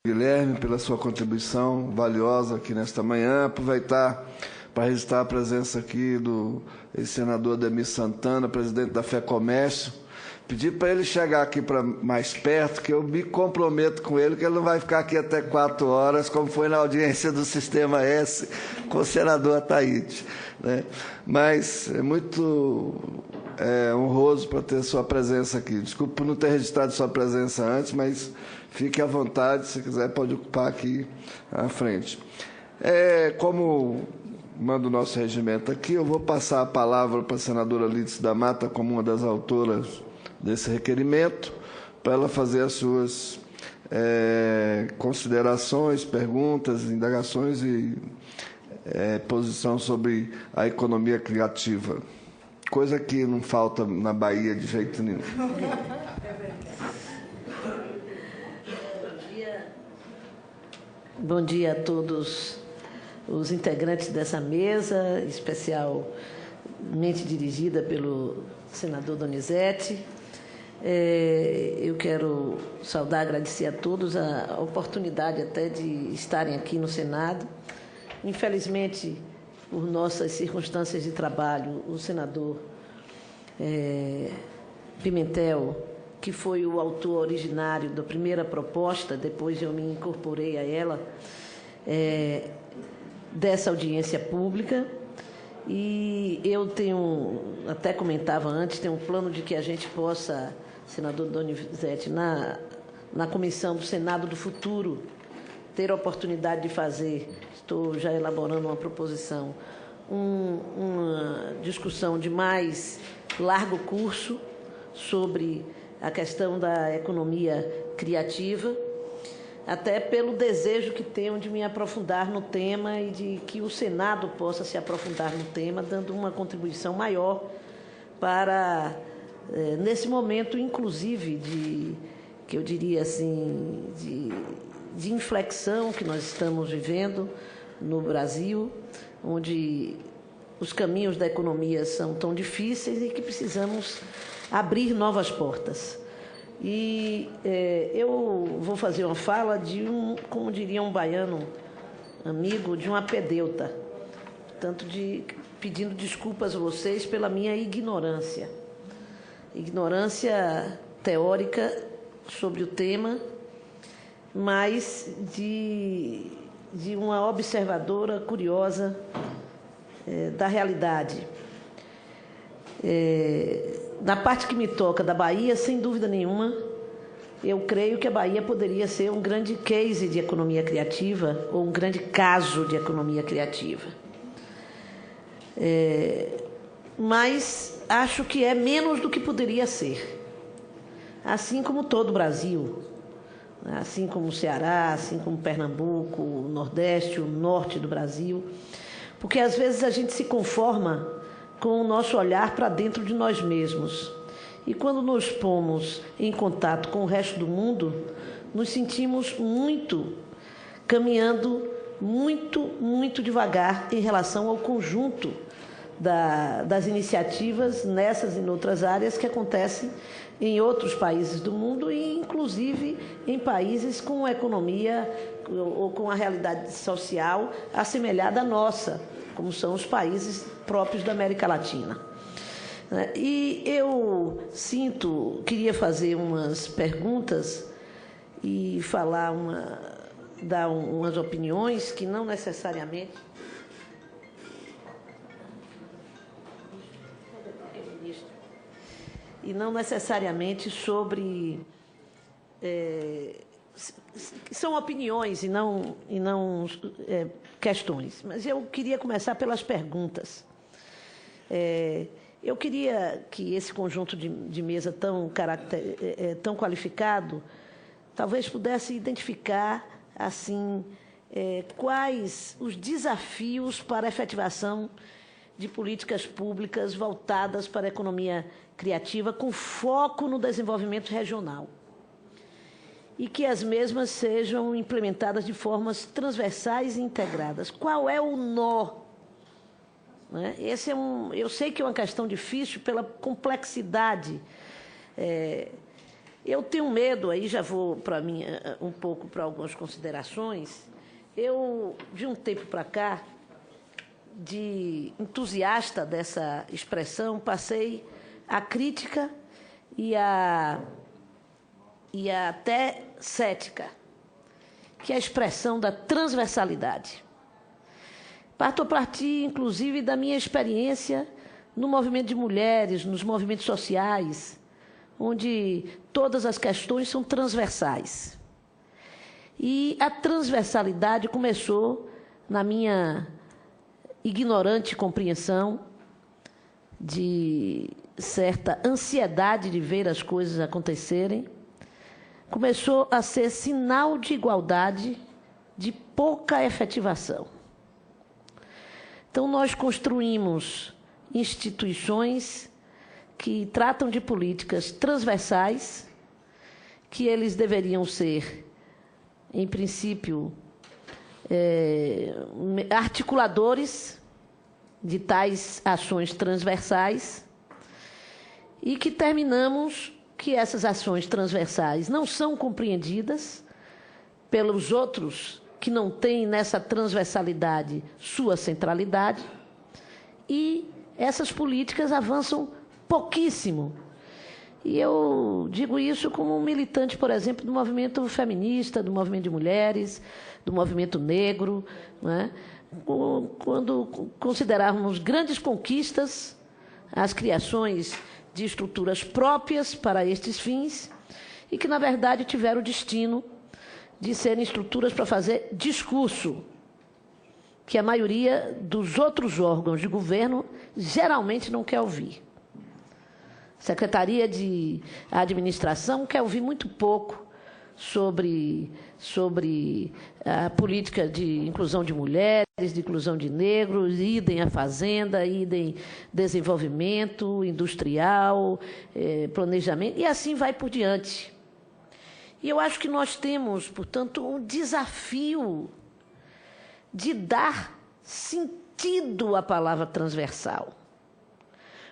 Guilherme, pela sua contribuição valiosa aqui nesta manhã. Aproveitar para registrar a presença aqui do ex-senador Ademir Santana, presidente da FEComércio. Pedir para ele chegar aqui para mais perto, que eu me comprometo com ele, que ele não vai ficar aqui até 4 horas, como foi na audiência do Sistema S com o senador Ataíde, né? Mas é muito honroso para ter sua presença aqui. Desculpe por não ter registrado sua presença antes, mas fique à vontade, se quiser pode ocupar aqui à frente. Como manda o nosso regimento aqui, eu vou passar a palavra para a senadora Lídice da Mata, como uma das autoras desse requerimento, para ela fazer as suas considerações, perguntas, indagações e posição sobre a economia criativa. Coisa que não falta na Bahia de jeito nenhum. Bom dia a todos os integrantes dessa mesa, especialmente dirigida pelo senador Donizete. Eu quero saudar, agradecer a todos a oportunidade até de estarem aqui no Senado. Infelizmente, por nossas circunstâncias de trabalho, o senador Pimentel, que foi o autor originário da primeira proposta, depois eu me incorporei a ela, dessa audiência pública. E eu tenho, até comentava antes, tenho um plano de que a gente possa, senador Donizete, na comissão do Senado do Futuro, ter a oportunidade de fazer, estou já elaborando uma proposição, uma discussão de mais largo curso sobre a questão da economia criativa, até pelo desejo que tenho de me aprofundar no tema e de que o Senado possa se aprofundar no tema, dando uma contribuição maior para, nesse momento, inclusive, que eu diria assim, de inflexão que nós estamos vivendo no Brasil, onde os caminhos da economia são tão difíceis e que precisamos abrir novas portas. E eu vou fazer uma fala de como diria um baiano amigo, de um apedeuta, tanto pedindo desculpas a vocês pela minha ignorância teórica sobre o tema, mas de uma observadora curiosa da realidade. Na parte que me toca da Bahia, sem dúvida nenhuma, eu creio que a Bahia poderia ser um grande case de economia criativa ou um grande caso de economia criativa. Mas acho que é menos do que poderia ser. Assim como todo o Brasil, assim como o Ceará, assim como Pernambuco, o Nordeste, o Norte do Brasil, porque às vezes a gente se conforma com o nosso olhar para dentro de nós mesmos. E quando nos pomos em contato com o resto do mundo, nos sentimos caminhando muito devagar em relação ao conjunto das iniciativas nessas e em outras áreas que acontecem em outros países do mundo e, inclusive, em países com economia ou com a realidade social assemelhada à nossa, como são os países próprios da América Latina. E eu queria fazer umas perguntas e dar umas opiniões que não necessariamente... E não necessariamente sobre... são opiniões e não questões. Mas eu queria começar pelas perguntas. Eu queria que esse conjunto de mesa tão qualificado talvez pudesse identificar assim, quais os desafios para a efetivação de políticas públicas voltadas para a economia criativa com foco no desenvolvimento regional e que as mesmas sejam implementadas de formas transversais e integradas. Qual é o nó? Eu sei que é uma questão difícil pela complexidade Eu tenho medo, aí já vou para mim um pouco para algumas considerações. Eu, de um tempo para cá, de entusiasta dessa expressão, passei a crítica e até cética, que é a expressão da transversalidade. Parto a partir, inclusive, da minha experiência no movimento de mulheres, nos movimentos sociais, onde todas as questões são transversais. E a transversalidade começou na minha ignorante compreensão de certa ansiedade de ver as coisas acontecerem, começou a ser sinal de igualdade, de pouca efetivação. Então, nós construímos instituições que tratam de políticas transversais, que eles deveriam ser, em princípio, articuladores de tais ações transversais, e que terminamos que essas ações transversais não são compreendidas pelos outros que não têm nessa transversalidade sua centralidade, e essas políticas avançam pouquíssimo. E eu digo isso como um militante, por exemplo, do movimento feminista, do movimento de mulheres, do movimento negro, não é? Quando considerarmos grandes conquistas as criações de estruturas próprias para estes fins e que, na verdade, tiveram o destino de serem estruturas para fazer discurso, que a maioria dos outros órgãos de governo geralmente não quer ouvir. Secretaria de Administração quer ouvir muito pouco sobre a política de inclusão de mulheres, de inclusão de negros, idem a fazenda, idem desenvolvimento industrial, planejamento, e assim vai por diante. E eu acho que nós temos, portanto, um desafio de dar sentido à palavra transversal.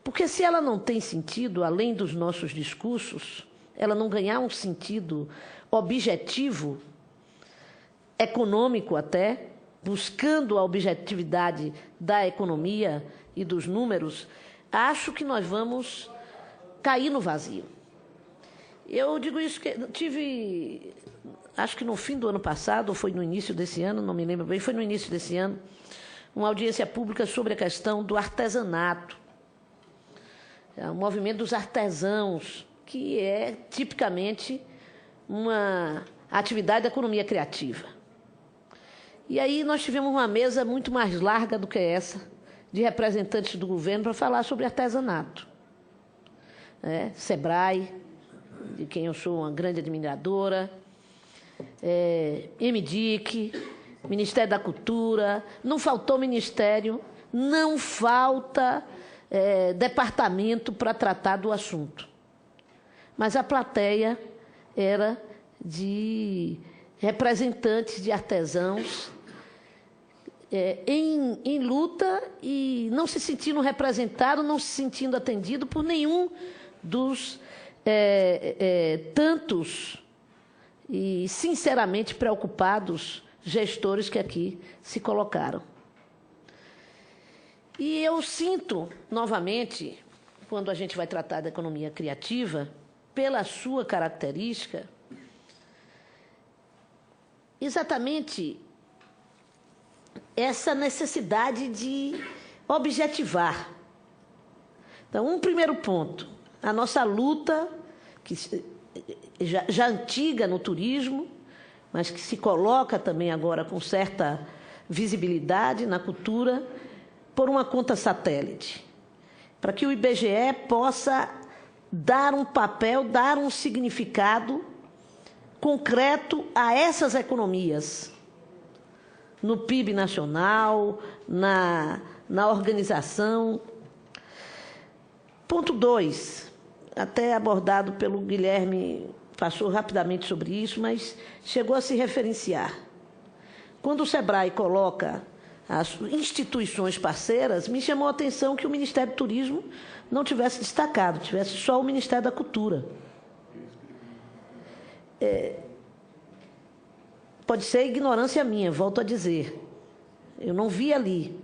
Porque se ela não tem sentido, além dos nossos discursos, ela não ganhar um sentido objetivo, econômico até, buscando a objetividade da economia e dos números, acho que nós vamos cair no vazio. Eu digo isso que tive, acho que no fim do ano passado, ou foi no início desse ano, não me lembro bem, foi no início desse ano, uma audiência pública sobre a questão do artesanato. É o movimento dos artesãos, que é tipicamente uma atividade da economia criativa. E aí nós tivemos uma mesa muito mais larga do que essa, de representantes do governo, para falar sobre artesanato. SEBRAE, de quem eu sou uma grande admiradora, MDIC, Ministério da Cultura, não faltou ministério, não falta departamento para tratar do assunto. Mas a plateia era de representantes de artesãos em luta e não se sentindo representado, não se sentindo atendido por nenhum dos tantos e sinceramente preocupados gestores que aqui se colocaram. E eu sinto, novamente, quando a gente vai tratar da economia criativa, pela sua característica, exatamente essa necessidade de objetivar. Então, um primeiro ponto, a nossa luta, que já antiga no turismo, mas que se coloca também agora com certa visibilidade na cultura, por uma conta satélite, para que o IBGE possa dar um papel, dar um significado concreto a essas economias, no PIB nacional, na organização. Ponto 2, até abordado pelo Guilherme, passou rapidamente sobre isso, mas chegou a se referenciar. Quando o SEBRAE coloca as instituições parceiras, me chamou a atenção que o Ministério do Turismo não tivesse destacado, tivesse só o Ministério da Cultura. pode ser ignorância minha, volto a dizer. Eu não vi ali.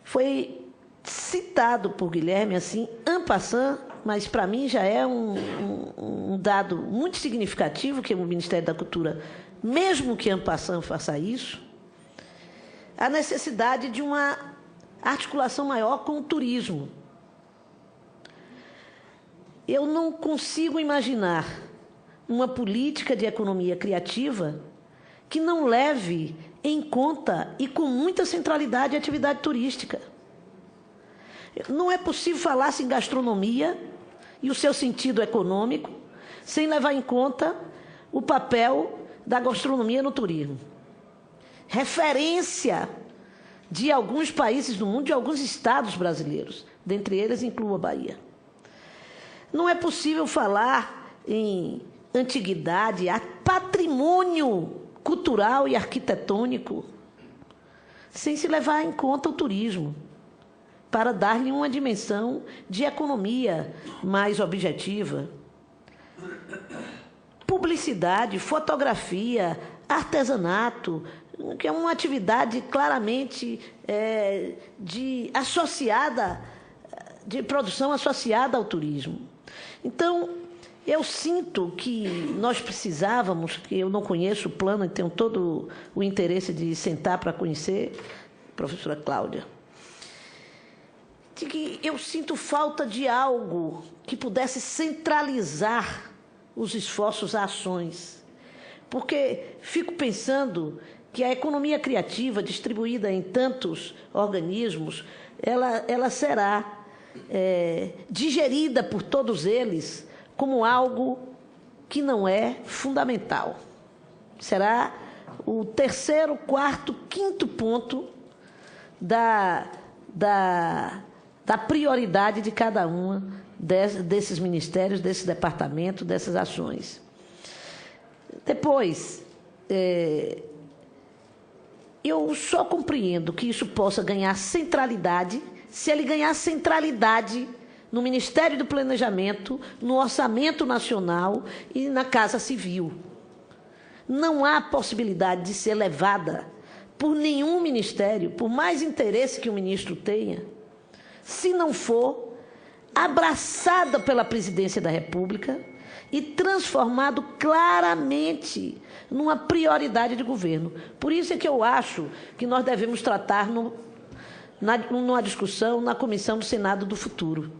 Foi citado por Guilherme, assim, en passant, mas para mim já é um dado muito significativo que o Ministério da Cultura, mesmo que en passant faça isso, a necessidade de uma articulação maior com o turismo. Eu não consigo imaginar uma política de economia criativa que não leve em conta e com muita centralidade a atividade turística. Não é possível falar-se em gastronomia e o seu sentido econômico sem levar em conta o papel da gastronomia no turismo. Referência de alguns países do mundo, de alguns estados brasileiros, dentre eles incluo a Bahia. Não é possível falar em antiguidade, patrimônio cultural e arquitetônico, sem se levar em conta o turismo, para dar-lhe uma dimensão de economia mais objetiva. Publicidade, fotografia, artesanato, que é uma atividade claramente de produção associada ao turismo. Então, eu sinto que nós precisávamos, que eu não conheço o plano e tenho todo o interesse de sentar para conhecer, professora Cláudia, de que eu sinto falta de algo que pudesse centralizar os esforços, as ações. Porque fico pensando que a economia criativa, distribuída em tantos organismos, ela será digerida por todos eles como algo que não é fundamental. Será o terceiro, quarto, quinto ponto da prioridade de cada um desses ministérios, desse departamento, dessas ações. Depois, eu só compreendo que isso possa ganhar centralidade se ele ganhar centralidade no Ministério do Planejamento, no Orçamento Nacional e na Casa Civil. Não há possibilidade de ser levada por nenhum ministério, por mais interesse que o ministro tenha, se não for abraçada pela Presidência da República e transformado claramente numa prioridade de governo. Por isso é que eu acho que nós devemos tratar numa discussão na Comissão do Senado do Futuro,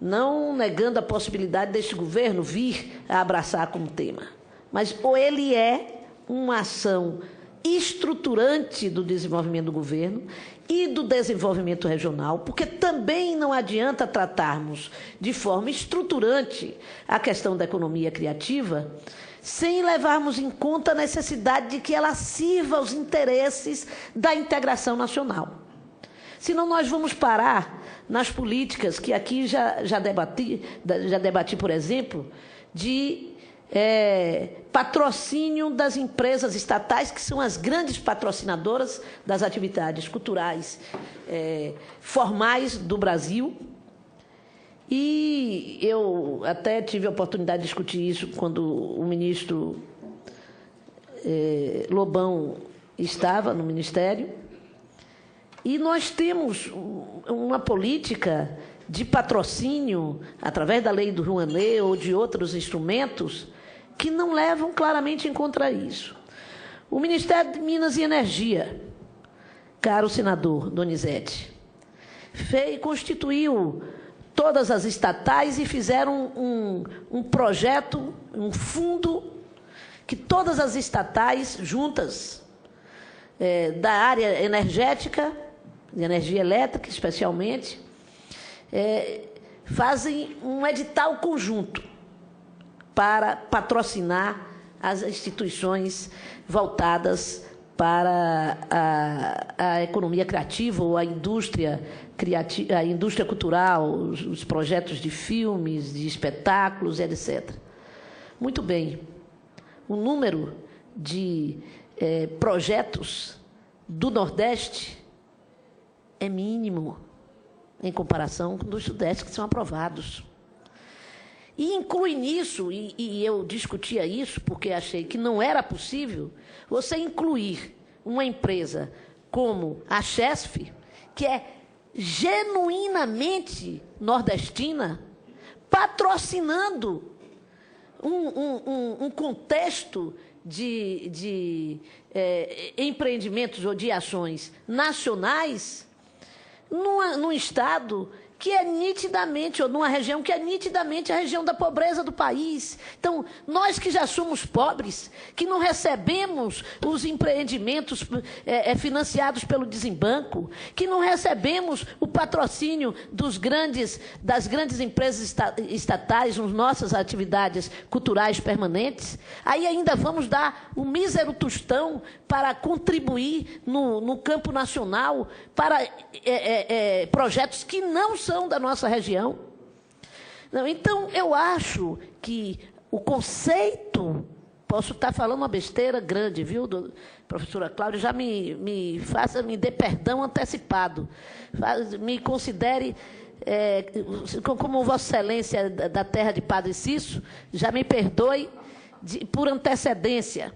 não negando a possibilidade deste governo vir a abraçar como tema, mas ou ele é uma ação estruturante do desenvolvimento do governo e do desenvolvimento regional, porque também não adianta tratarmos de forma estruturante a questão da economia criativa sem levarmos em conta a necessidade de que ela sirva aos interesses da integração nacional. Senão nós vamos parar nas políticas que aqui já debati, por exemplo, de patrocínio das empresas estatais, que são as grandes patrocinadoras das atividades culturais formais do Brasil. E eu até tive a oportunidade de discutir isso quando o ministro Lobão estava no Ministério. E nós temos uma política de patrocínio, através da lei do Rouanet ou de outros instrumentos, que não levam claramente em conta isso. O Ministério de Minas e Energia, caro senador Donizete, constituiu todas as estatais e fizeram um projeto, um fundo, que todas as estatais juntas, da área energética, de energia elétrica especialmente, fazem um edital conjunto para patrocinar as instituições voltadas para a economia criativa ou a indústria cultural, os projetos de filmes, de espetáculos, etc. Muito bem. O número de projetos do Nordeste é mínimo em comparação com os do Sudeste que são aprovados. E inclui nisso, e eu discutia isso porque achei que não era possível, você incluir uma empresa como a Chesf, que é genuinamente nordestina, patrocinando um contexto de empreendimentos ou de ações nacionais num estado que é nitidamente, ou numa região que é nitidamente a região da pobreza do país. Então, nós que já somos pobres, que não recebemos os empreendimentos financiados pelo Desembanco, que não recebemos o patrocínio das grandes empresas estatais nas nossas atividades culturais permanentes, aí ainda vamos dar um mísero tostão para contribuir no campo nacional para projetos que não são da nossa região. Não, então, eu acho que o conceito... Posso estar falando uma besteira grande, viu, professora Cláudia? Já me dê perdão antecipado. Me considere, como Vossa Excelência da terra de Padre Cício, já me perdoe por antecedência.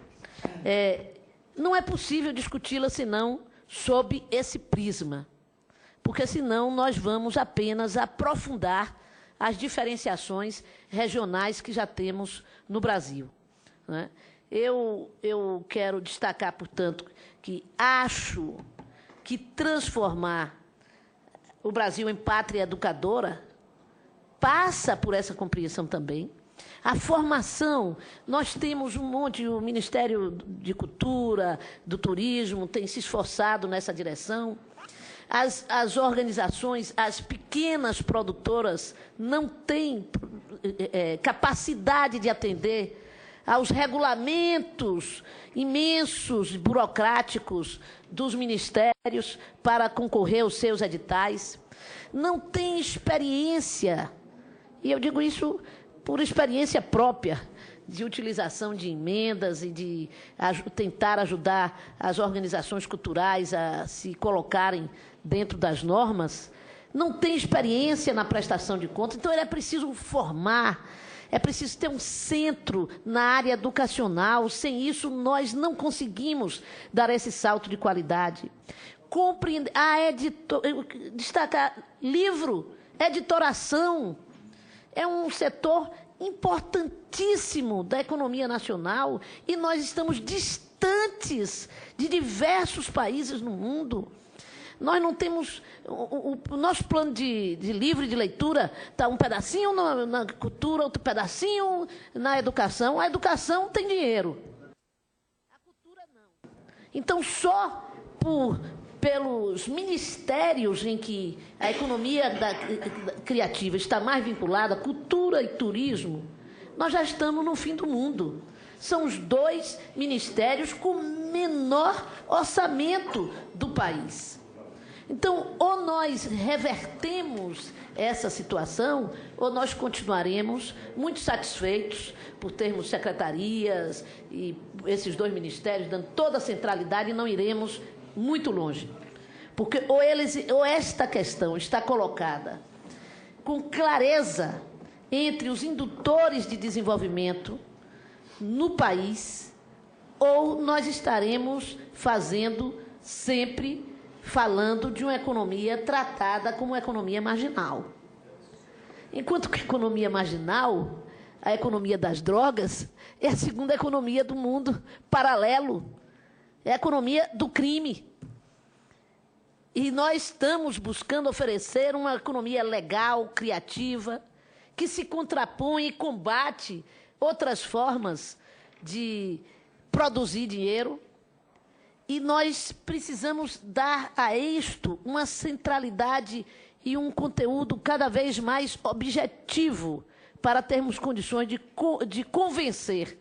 Não é possível discuti-la senão sob esse prisma, porque senão nós vamos apenas aprofundar as diferenciações regionais que já temos no Brasil, né? Eu quero destacar, portanto, que acho que transformar o Brasil em pátria educadora passa por essa compreensão também. A formação, nós temos um monte, o Ministério de Cultura, do Turismo, tem se esforçado nessa direção. As organizações, as pequenas produtoras não têm capacidade de atender aos regulamentos imensos, burocráticos dos ministérios para concorrer aos seus editais. Não tem experiência, e eu digo isso por experiência própria, de utilização de emendas e de tentar ajudar as organizações culturais a se colocarem dentro das normas, não tem experiência na prestação de contas. Então, é preciso formar, é preciso ter um centro na área educacional. Sem isso, nós não conseguimos dar esse salto de qualidade. Compreender, destacar livro, editoração, é um setor importantíssimo da economia nacional e nós estamos distantes de diversos países no mundo. Nós não temos... O nosso plano de livro e de leitura está um pedacinho na cultura, outro pedacinho na educação. A educação tem dinheiro. A cultura não. Então, só pelos ministérios em que a economia criativa está mais vinculada, cultura e turismo, nós já estamos no fim do mundo. São os 2 ministérios com menor orçamento do país. Então, ou nós revertemos essa situação, ou nós continuaremos muito satisfeitos por termos secretarias e esses 2 ministérios dando toda a centralidade e não iremos muito longe. Porque ou esta questão está colocada com clareza entre os indutores de desenvolvimento no país, ou nós estaremos falando de uma economia tratada como uma economia marginal. Enquanto que a economia marginal, a economia das drogas, é a segunda economia do mundo paralelo, é a economia do crime. E nós estamos buscando oferecer uma economia legal, criativa, que se contrapõe e combate outras formas de produzir dinheiro. E nós precisamos dar a isto uma centralidade e um conteúdo cada vez mais objetivo para termos condições de convencer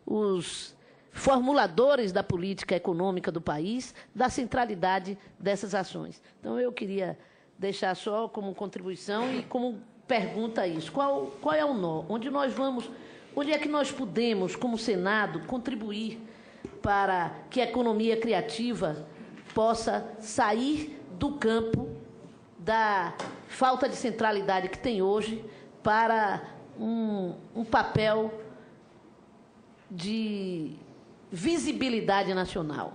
os formuladores da política econômica do país da centralidade dessas ações. Então, eu queria deixar só como contribuição e como pergunta isso. Qual é o nó? Onde é que nós podemos, como Senado, contribuir para que a economia criativa possa sair do campo da falta de centralidade que tem hoje para um papel de visibilidade nacional.